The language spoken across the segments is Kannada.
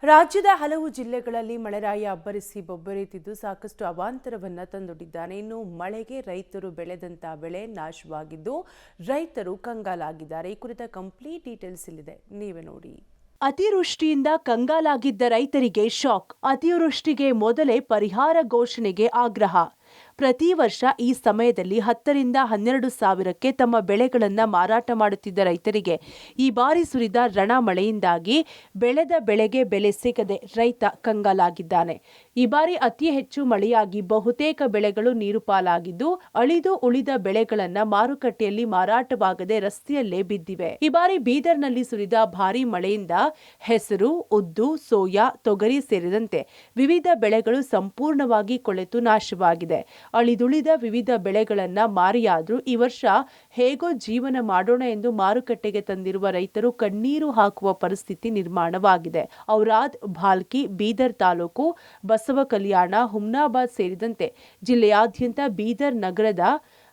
ರಾಜ್ಯದ ಹಲವು ಜಿಲ್ಲೆಗಳಲ್ಲಿ ಮಳೆರಾಯ ಅಬ್ಬರಿಸಿ ಬೊಬ್ಬರಿತಿದ್ದು ಸಾಕಷ್ಟು ಅವಾಂತರವನ್ನ ತಂದೊಡ್ಡಿದ್ದಾನೆ. ಇನ್ನು ಮಳೆಗೆ ರೈತರು ಬೆಳೆದಂತ ಬೆಳೆ ನಾಶವಾಗಿದ್ದು ರೈತರು ಕಂಗಾಲಾಗಿದ್ದಾರೆ. ಈ ಕುರಿತ ಕಂಪ್ಲೀಟ್ ಡೀಟೇಲ್ಸ್ ಇಲ್ಲಿದೆ, ನೀವೇ ನೋಡಿ. ಅತಿವೃಷ್ಟಿಯಿಂದ ಕಂಗಾಲಾಗಿದ್ದ ರೈತರಿಗೆ ಶಾಕ್. ಅತಿವೃಷ್ಟಿಗೆ ಮೊದಲೇ ಪರಿಹಾರ ಘೋಷಣೆಗೆ ಆಗ್ರಹ. ಪ್ರತಿ ವರ್ಷ ಈ ಸಮಯದಲ್ಲಿ 10 ರಿಂದ 12 ಸಾವಿರಕ್ಕೆ ತಮ್ಮ ಬೆಳೆಗಳನ್ನು ಮಾರಾಟ ಮಾಡುತ್ತಿದ್ದ ರೈತರಿಗೆ ಈ ಬಾರಿ ಸುರಿದ ರಣ ಮಳೆಯಿಂದಾಗಿ ಬೆಳೆದ ಬೆಳೆಗೆ ಬೆಲೆ ಸಿಗದೆ ರೈತ ಕಂಗಾಲಾಗಿದ್ದಾನೆ. ಈ ಬಾರಿ ಅತಿ ಹೆಚ್ಚು ಮಳೆಯಾಗಿ ಬಹುತೇಕ ಬೆಳೆಗಳು ನೀರು ಪಾಲಾಗಿದ್ದು ಅಳಿದು ಉಳಿದ ಬೆಳೆಗಳನ್ನು ಮಾರುಕಟ್ಟೆಯಲ್ಲಿ ಮಾರಾಟವಾಗದೆ ರಸ್ತೆಯಲ್ಲೇ ಬಿದ್ದಿವೆ. ಈ ಬಾರಿ ಬೀದರ್ನಲ್ಲಿ ಸುರಿದ ಭಾರೀ ಮಳೆಯಿಂದ ಹೆಸರು, ಉದ್ದು, ಸೋಯಾ, ತೊಗರಿ ಸೇರಿದಂತೆ ವಿವಿಧ ಬೆಳೆಗಳು ಸಂಪೂರ್ಣವಾಗಿ ಕೊಳೆತು ನಾಶವಾಗಿದೆ. ಅಳಿದುಳಿದ ವಿವಿಧ ಬೆಳೆಗಳನ್ನ ಮಾರಿಯಾದ್ರೂ ಈ ವರ್ಷ ಹೇಗೋ ಜೀವನ ಮಾಡೋಣ ಎಂದು ಮಾರುಕಟ್ಟೆಗೆ ತಂದಿರುವ ರೈತರು ಕಣ್ಣೀರು ಹಾಕುವ ಪರಿಸ್ಥಿತಿ ನಿರ್ಮಾಣವಾಗಿದೆ. ಔರಾದ್, ಭಾಲ್ಕಿ, ಬೀದರ್ ತಾಲೂಕು, ಬಸವ ಕಲ್ಯಾಣ, ಹುಮ್ನಾಬಾದ್ ಸೇರಿದಂತೆ ಜಿಲ್ಲೆಯಾದ್ಯಂತ ಬೀದರ್ ನಗರದ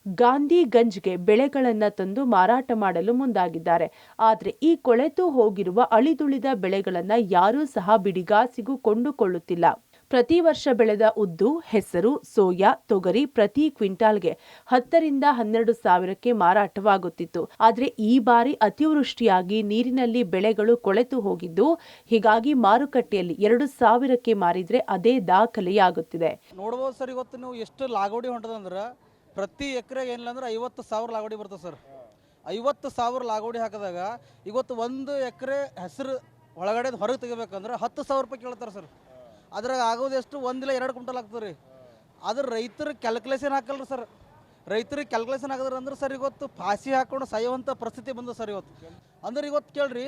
ಗಾಂಧಿಗಂಜ್ಗೆ ಬೆಳೆಗಳನ್ನು ತಂದು ಮಾರಾಟ ಮಾಡಲು ಮುಂದಾಗಿದ್ದಾರೆ. ಆದರೆ ಈ ಕೊಳೆತು ಹೋಗಿರುವ ಅಳಿದುಳಿದ ಬೆಳೆಗಳನ್ನು ಯಾರೂ ಸಹ ಬಿಡಿಗಾಸಿಗೂ ಕೊಂಡುಕೊಳ್ಳುತ್ತಿಲ್ಲ. ಪ್ರತಿ ವರ್ಷ ಬೆಳೆದ ಉದ್ದು, ಹೆಸರು, ಸೋಯಾ, ತೊಗರಿ ಪ್ರತಿ ಕ್ವಿಂಟಾಲ್ಗೆ 10 ರಿಂದ 12 ಸಾವಿರಕ್ಕೆ ಮಾರಾಟವಾಗುತ್ತಿತ್ತು. ಆದರೆ ಈ ಬಾರಿ ಅತಿವೃಷ್ಟಿಯಾಗಿ ನೀರಿನಲ್ಲಿ ಬೆಳೆಗಳು ಕೊಳೆತು ಹೋಗಿದ್ದು ಹೀಗಾಗಿ ಮಾರುಕಟ್ಟೆಯಲ್ಲಿ 2 ಸಾವಿರಕ್ಕೆ ಮಾರಿದ್ರೆ ಅದೇ ದಾಖಲೆಯಾಗುತ್ತಿದೆ. ನೋಡಬಹುದು ಸರ್, ಇವತ್ತು ನೀವು ಎಷ್ಟು ಲಾಗೋಡಿ ಹೊಂಟದಂದ್ರೆ ಪ್ರತಿ ಎಕರೆಗೆ ಏನಿಲ್ಲ ಅಂದ್ರೆ 50,000 ಲಾಗೋಡಿ ಬರ್ತದೆ ಸರ್. 50,000 ಲಾಗೋಡಿ ಹಾಕಿದಾಗ ಇವತ್ತು 1 ಎಕರೆ ಹೆಸರು ಒಳಗಡೆ ಹೊರಗೆ ತೆಗಿಬೇಕಂದ್ರೆ 10,000 ರೂಪಾಯಿ ಕೇಳ್ತಾರೆ ಸರ್. ಅದ್ರಾಗ ಆಗೋದು ಎಷ್ಟು 1 ಇಲ್ಲ 2 ಕ್ವಿಂಟಲ್ ಆಗ್ತದೆ ರೀ. ಅದ್ರ ರೈತರು ಕ್ಯಾಲ್ಕುಲೇಷನ್ ಹಾಕಲ್ರಿ ಸರ್. ರೈತರಿಗೆ ಕ್ಯಾಲ್ಕುಲೇಷನ್ ಹಾಕಿದ್ರೆ ಅಂದ್ರೆ ಸರ್ ಇವತ್ತು ಫಾಸಿ ಹಾಕೊಂಡು ಸಾಯುವಂಥ ಪರಿಸ್ಥಿತಿ ಬಂದು ಸರ್ ಇವತ್ತು. ಅಂದ್ರೆ ಇವತ್ತು ಕೇಳ್ರಿ,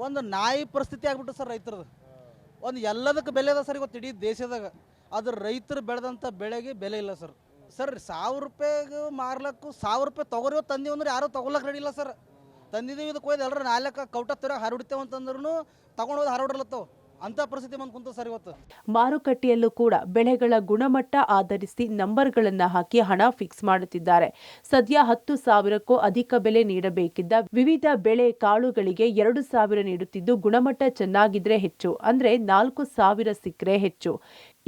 ಒಂದು ನಾಯಿ ಪರಿಸ್ಥಿತಿ ಆಗ್ಬಿಟ್ಟು ಸರ್ ರೈತರದು. ಒಂದು ಎಲ್ಲದಕ್ಕೆ ಬೆಲೆ ಅದ ಸರ್ ಇವತ್ತು ಇಡೀ ದೇಶದಾಗ. ಅದ್ರ ರೈತರು ಬೆಳೆದಂಥ ಬೆಳೆಗೆ ಬೆಲೆ ಇಲ್ಲ ಸರ್. ಸರ್ 1,000 ರೂಪಾಯಿಗೆ ಮಾರ್ಲಕ್ಕೂ 1,000 ರೂಪಾಯಿ ತೊಗೊರಿ ತಂದೀವಿ ಅಂದ್ರೆ ಯಾರೂ ತೊಗೊಳಕ್ಕೆ ರೆಡಿ ಇಲ್ಲ ಸರ್. ತಂದಿದ್ದೀವಿ ಇದಕ್ಕೆ ಹೋಯ್ದು ಎಲ್ಲರೂ ನಾಲ್ಕು ಕೌಟ ತರ ಹರಡಿತೇವೆ ಅಂತಂದ್ರೂ ತೊಗೊಂಡೋದು ಹರಡಿರ್ಲತ್ತವ ಅಂತ ಪರಿಸ್ಥಿತಿ ಬಂದು ಕುಂತ ಸರ್ ಇವತ್ತು. ಮಾರುಕಟ್ಟೆಯಲ್ಲೂ ಕೂಡ ಬೆಳೆಗಳ ಗುಣಮಟ್ಟ ಆಧರಿಸಿ ನಂಬರ್ಗಳನ್ನು ಹಾಕಿ ಹಣ ಫಿಕ್ಸ್ ಮಾಡುತ್ತಿದ್ದಾರೆ. ಸದ್ಯ 10,000ಕ್ಕೂ ಅಧಿಕ ಬೆಲೆ ನೀಡಬೇಕಿದ್ದ ವಿವಿಧ ಬೆಳೆ ಕಾಳುಗಳಿಗೆ 2,000 ನೀಡುತ್ತಿದ್ದು ಗುಣಮಟ್ಟ ಚೆನ್ನಾಗಿದ್ರೆ ಹೆಚ್ಚು, ಅಂದ್ರೆ 4,000 ಸಿಕ್ಕರೆ ಹೆಚ್ಚು.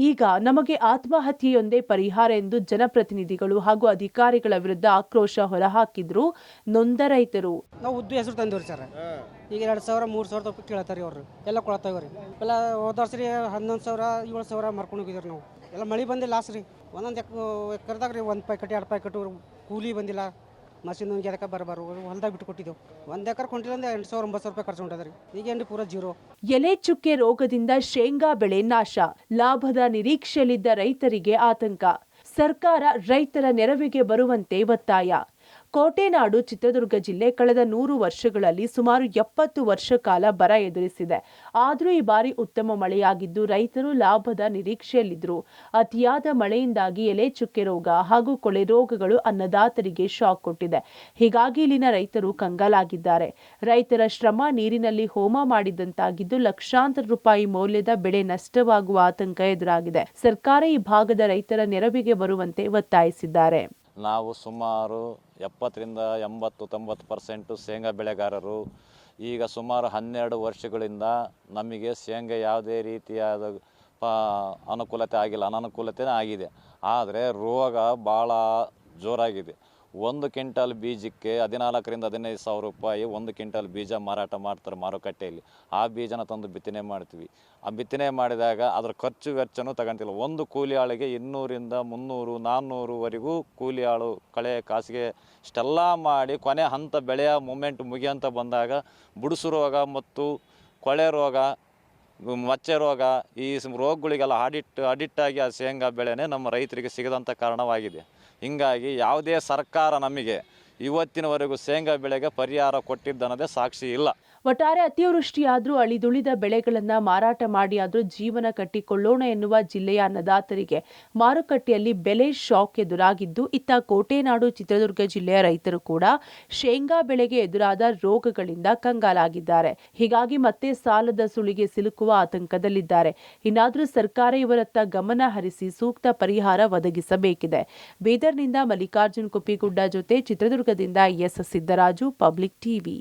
ಈಗ ನಮಗೆ ಆತ್ಮಹತ್ಯೆಯೊಂದೇ ಪರಿಹಾರ ಎಂದು ಜನಪ್ರತಿನಿಧಿಗಳು ಹಾಗೂ ಅಧಿಕಾರಿಗಳ ವಿರುದ್ಧ ಆಕ್ರೋಶ ಹೊರಹಾಕಿದ್ರು ನೊಂದ ರೈತರು. ನಾವು ಉದ್ದು ಹೆಸರು ತಂದಿವ್ರಿ ಸರ್. ಈಗ 2,000 3,000 ರೂಪಾಯಿ ಕೇಳ್ತಾರೆ ಅವ್ರು. ಎಲ್ಲ ಕೊಳತಾವ್ರಿ. ಎಲ್ಲ ಹೋದ ವರ್ಷ ರೀ 11,000 7,000 ಮಾರ್ಕೊಂಡು ಹೋಗಿದ್ರಿ ನಾವು. ಎಲ್ಲ ಮಳೆ ಬಂದಿಲ್ಲ ಲಾಸ್ ರೀ. ಒಂದೊಂದು ಎಕರೆದಾಗ ರೀ 1 ಪ್ಯಾಕೆಟ್ 2 ಪ್ಯಾಕೆಟ್ ಕೂಲಿ ಬಂದಿಲ್ಲ. ಮಷಿನ್ ಅದಕ್ಕೆ ಬರಬಾರು ಹೊಲ್ದಾಗ ಬಿಟ್ಟು ಕೊಟ್ಟಿದ್ದೆವು. 1 ಎಕರೆ ಕೊಂಟಿಲ್ಲ ಅಂದ್ರೆ 8,000 9,000 ರೂಪಾಯಿ ಖರ್ಚು ಉಂಟದ್ರಿ. ಈಗೇನು ಪೂರ ಜೀರೋ. ಎಲೆ ಚುಕ್ಕೆ ರೋಗದಿಂದ ಶೇಂಗಾ ಬೆಳೆ ನಾಶ. ಲಾಭದ ನಿರೀಕ್ಷೆಯಲ್ಲಿದ್ದ ರೈತರಿಗೆ ಆತಂಕ. ಸರ್ಕಾರ ರೈತರ ನೆರವಿಗೆ ಬರುವಂತೆ ಒತ್ತಾಯ. ಕೋಟೆನಾಡು ಚಿತ್ರದುರ್ಗ ಜಿಲ್ಲೆ ಕಳೆದ 100 ವರ್ಷಗಳಲ್ಲಿ ಸುಮಾರು 70 ವರ್ಷ ಕಾಲ ಬರ ಎದುರಿಸಿದೆ. ಆದರೂ ಈ ಬಾರಿ ಉತ್ತಮ ಮಳೆಯಾಗಿದ್ದು ರೈತರು ಲಾಭದ ನಿರೀಕ್ಷೆಯಲ್ಲಿದ್ದರು. ಅತಿಯಾದ ಮಳೆಯಿಂದಾಗಿ ಎಲೆ ಚುಕ್ಕೆ ರೋಗ ಹಾಗೂ ಕೊಳೆ ರೋಗಗಳು ಅನ್ನದಾತರಿಗೆ ಶಾಕ್ ಕೊಟ್ಟಿದೆ. ಹೀಗಾಗಿ ಇಲ್ಲಿನ ರೈತರು ಕಂಗಾಲಾಗಿದ್ದಾರೆ. ರೈತರ ಶ್ರಮ ನೀರಿನಲ್ಲಿ ಹೋಮ ಮಾಡಿದಂತಾಗಿದ್ದು ಲಕ್ಷಾಂತರ ರೂಪಾಯಿ ಮೌಲ್ಯದ ಬೆಳೆ ನಷ್ಟವಾಗುವ ಆತಂಕ ಎದುರಾಗಿದೆ. ಸರ್ಕಾರ ಈ ಭಾಗದ ರೈತರ ನೆರವಿಗೆ ಬರುವಂತೆ ಒತ್ತಾಯಿಸಿದ್ದಾರೆ. ನಾವು ಸುಮಾರು 70 ರಿಂದ 80-90% ಶೇಂಗಾ ಬೆಳೆಗಾರರು. ಈಗ ಸುಮಾರು 12 ವರ್ಷಗಳಿಂದ ನಮಗೆ ಶೇಂಗಾ ಯಾವುದೇ ರೀತಿಯಾದ ಅನುಕೂಲತೆ ಆಗಿಲ್ಲ, ಅನನುಕೂಲತೆ ಆಗಿದೆ. ಆದರೆ ರೋಗ ಭಾಳ ಜೋರಾಗಿದೆ. 1 ಕ್ವಿಂಟಲ್ ಬೀಜಕ್ಕೆ 14 ರಿಂದ 15,000 ರೂಪಾಯಿ 1 ಕ್ವಿಂಟಲ್ ಬೀಜ ಮಾರಾಟ ಮಾಡ್ತಾರೆ ಮಾರುಕಟ್ಟೆಯಲ್ಲಿ. ಆ ಬೀಜನ ತಂದು ಬಿತ್ತನೆ ಮಾಡ್ತೀವಿ. ಆ ಬಿತ್ತನೆ ಮಾಡಿದಾಗ ಅದರ ಖರ್ಚು ವೆಚ್ಚನೂ ತಗೊಂತಿಲ್ಲ. ಒಂದು ಕೂಲಿ ಆಳಿಗೆ 200 ರಿಂದ 300 400ವರೆಗೂ ಕೂಲಿ ಆಳು ಕಳೆ ಕಾಸಿಗೆ ಇಷ್ಟೆಲ್ಲ ಮಾಡಿ ಕೊನೆ ಹಂತ ಬೆಳೆಯ ಮೂಮೆಂಟ್ ಮುಗಿಯಂತ ಬಂದಾಗ ಬುಡುಸು ರೋಗ ಮತ್ತು ಕೊಳೆ ರೋಗ, ಮಚ್ಚೆ ರೋಗ, ಈ ರೋಗಗಳಿಗೆಲ್ಲ ಅಡಿಕ್ಟಾಗಿ ಆ ಶೇಂಗಾ ಬೆಳೆನೇ ನಮ್ಮ ರೈತರಿಗೆ ಸಿಗದಂಥ ಕಾರಣವಾಗಿದೆ. ಹೀಗಾಗಿ ಯಾವುದೇ ಸರ್ಕಾರ ನಮಗೆ ಇವತ್ತಿನವರೆಗೂ ಶೇಂಗಾ ಬೆಳೆಗೆ ಪರಿಹಾರ ಕೊಟ್ಟಿದ್ದನ್ನದೇ ಸಾಕ್ಷಿ ಇಲ್ಲ. ಒಟ್ಟಾರೆ ಅತಿವೃಷ್ಟಿಯಾದ್ರೂ ಅಳಿದುಳಿದ ಬೆಳೆಗಳನ್ನ ಮಾರಾಟ ಮಾಡಿಯಾದ್ರೂ ಜೀವನ ಕಟ್ಟಿಕೊಳ್ಳೋಣ ಎನ್ನುವ ಜಿಲ್ಲೆಯ ಅನ್ನದಾತರಿಗೆ ಮಾರುಕಟ್ಟೆಯಲ್ಲಿ ಬೆಲೆ ಶಾಕ್ ಎದುರಾಗಿದ್ದು, ಇತ್ತ ಕೋಟೆನಾಡು ಚಿತ್ರದುರ್ಗ ಜಿಲ್ಲೆಯ ರೈತರು ಕೂಡ ಶೇಂಗಾ ಬೆಳೆಗೆ ಎದುರಾದ ರೋಗಗಳಿಂದ ಕಂಗಾಲಾಗಿದ್ದಾರೆ. ಹೀಗಾಗಿ ಮತ್ತೆ ಸಾಲದ ಸುಳಿಗೆ ಸಿಲುಕುವ ಆತಂಕದಲ್ಲಿದ್ದಾರೆ. ಇನ್ನಾದರೂ ಸರ್ಕಾರ ಇವರತ್ತ ಗಮನ ಹರಿಸಿ ಸೂಕ್ತ ಪರಿಹಾರ ಒದಗಿಸಬೇಕಿದೆ. ಬೀದರ್ನಿಂದ ಮಲ್ಲಿಕಾರ್ಜುನ್ ಕುಪ್ಪಿಗುಡ್ಡ ಜೊತೆ ಚಿತ್ರದುರ್ಗದಿಂದ ಎಸ್ ಸಿದ್ದರಾಜು, ಪಬ್ಲಿಕ್ ಟಿವಿ.